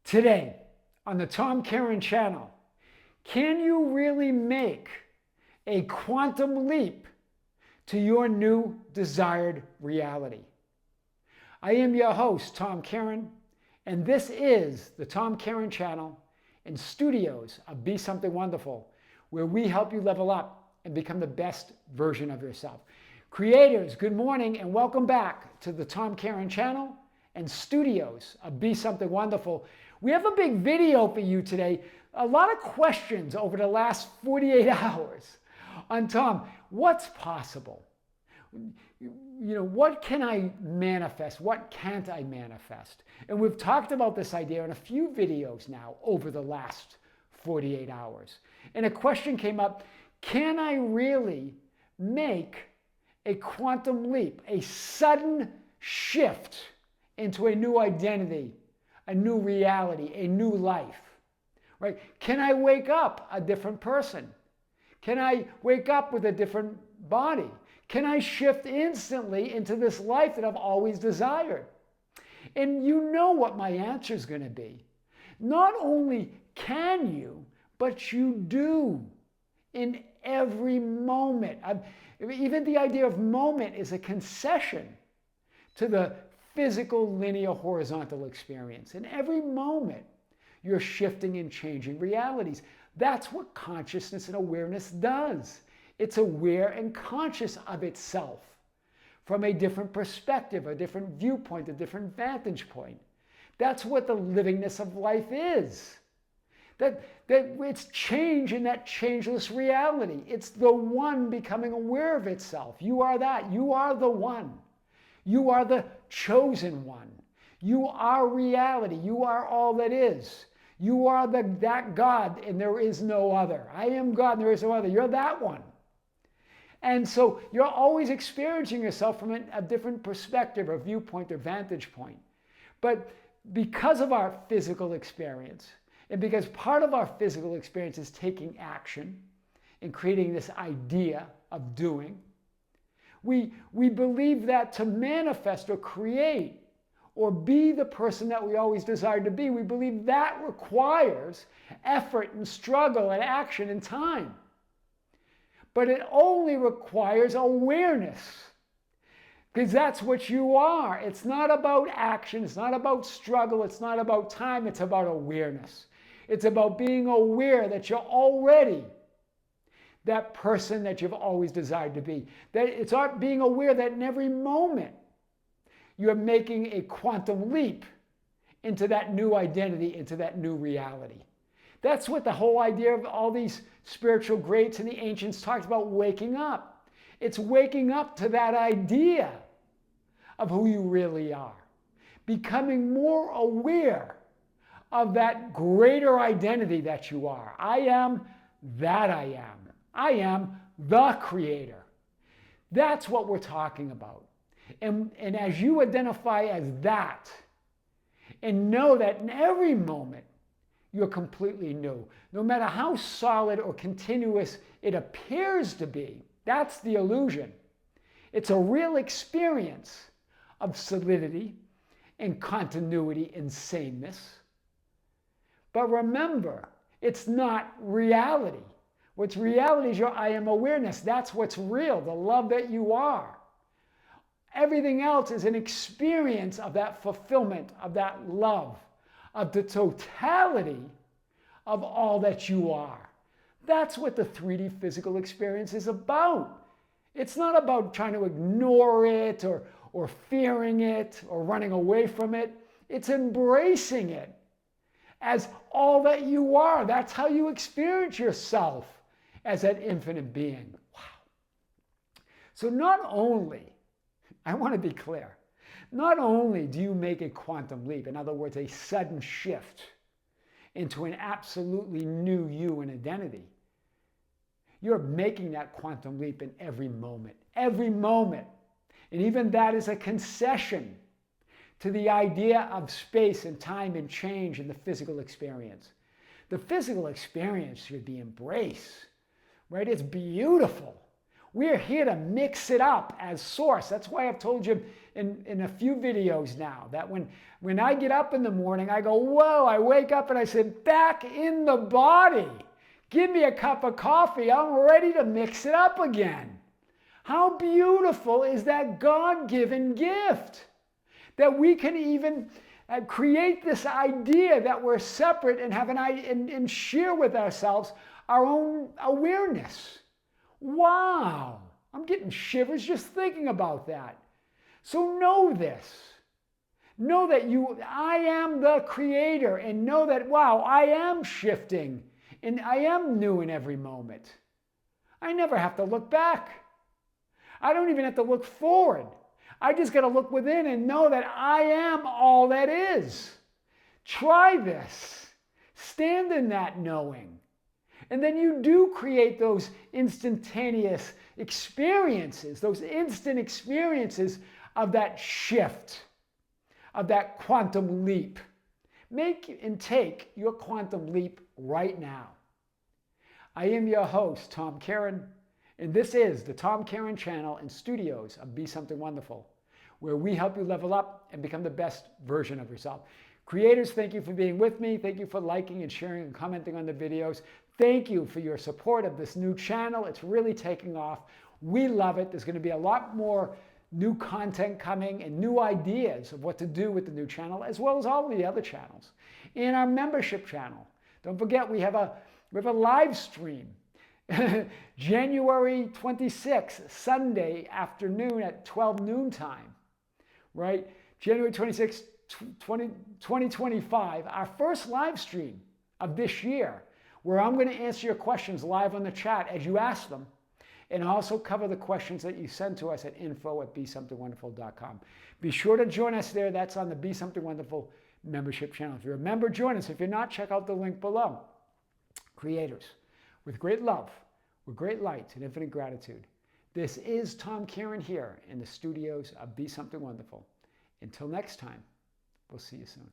Today on the Tom Kearin Channel, can you really make a quantum leap to your new desired reality? I am your host, Tom Kearin, and this is the Tom Kearin Channel in studios of Be Something Wonderful, where we help you level up and become the best version of yourself. Creators, good morning and welcome back to the Tom Kearin Channel and studios of Be Something Wonderful. We have a big video for you today. A lot of questions over the last 48 hours on Tom, what's possible? What can I manifest? What can't I manifest? And we've talked about this idea in a few videos now over the last 48 hours. And a question came up, can I really make a quantum leap, a sudden shift into a new identity, a new reality, a new life, right? Can I wake up a different person? Can I wake up with a different body? Can I shift instantly into this life that I've always desired? And you know what my answer is going to be. Not only can you, but you do in every moment. Even the idea of moment is a concession to the physical, linear, horizontal experience. In every moment, you're shifting and changing realities. That's what consciousness and awareness does. It's aware and conscious of itself from a different perspective, a different viewpoint, a different vantage point. That's what the livingness of life is. That it's change in that changeless reality. It's the one becoming aware of itself. You are that. You are the one. You are the chosen one. You are reality. You are all that is. You are that God and there is no other. I am God and there is no other. You're that one. And so you're always experiencing yourself from a different perspective or viewpoint or vantage point. But because of our physical experience, and because part of our physical experience is taking action and creating this idea of doing, we believe that to manifest or create or be the person that we always desired to be, we believe that requires effort and struggle and action and time. But it only requires awareness, because that's what you are. It's not about action. It's not about struggle. It's not about time. It's about awareness. It's about being aware that you're already that person that you've always desired to be. That it's being aware that in every moment you're making a quantum leap into that new identity, into that new reality. That's what the whole idea of all these spiritual greats and the ancients talked about, waking up. It's waking up to that idea of who you really are. Becoming more aware of that greater identity that you are. I am that I am. I am the creator. That's what we're talking about. And as you identify as that, and know that in every moment, you're completely new. No matter how solid or continuous it appears to be, that's the illusion. It's a real experience of solidity and continuity and sameness. But remember, it's not reality. What's reality is your I am awareness. That's what's real, the love that you are. Everything else is an experience of that fulfillment, of that love, of the totality of all that you are. That's what the 3D physical experience is about. It's not about trying to ignore it or fearing it or running away from it. It's embracing it as all that you are. That's how you experience yourself as that infinite being. Wow. So not only, I want to be clear, not only do you make a quantum leap, in other words, a sudden shift into an absolutely new you and identity, you're making that quantum leap in every moment. Every moment. And even that is a concession to the idea of space and time and change in the physical experience. The physical experience should be embraced, right? It's beautiful. We're here to mix it up as source. That's why I've told you in a few videos now that when I get up in the morning, I go, whoa, I wake up and I say, back in the body. Give me a cup of coffee. I'm ready to mix it up again. How beautiful is that God-given gift that we can even create this idea that we're separate and have and share with ourselves our own awareness. Wow, I'm getting shivers just thinking about that. So know this. Know that I am the creator, and know that, wow, I am shifting and I am new in every moment. I never have to look back. I don't even have to look forward. I just got to look within and know that I am all that is. Try this. Stand in that knowing. And then you do create those instantaneous experiences, those instant experiences of that shift, of that quantum leap. Make and take your quantum leap right now. I am your host, Tom Kearin, and this is the Tom Kearin Channel and studios of Be Something Wonderful, where we help you level up and become the best version of yourself. Creators, thank you for being with me. Thank you for liking and sharing and commenting on the videos. Thank you for your support of this new channel. It's really taking off. We love it. There's going to be a lot more new content coming and new ideas of what to do with the new channel, as well as all of the other channels. In our membership channel, don't forget we have a live stream January 26th, Sunday afternoon at 12 noon time, right? January 26th, 2025, our first live stream of this year, where I'm going to answer your questions live on the chat as you ask them, and also cover the questions that you send to us at info@besomethingwonderful.com. Be sure to join us there. That's on the Be Something Wonderful membership channel. If you're a member, join us. If you're not, check out the link below. Creators, with great love, with great light and infinite gratitude, this is Tom Kearin here in the studios of Be Something Wonderful. Until next time, we'll see you soon.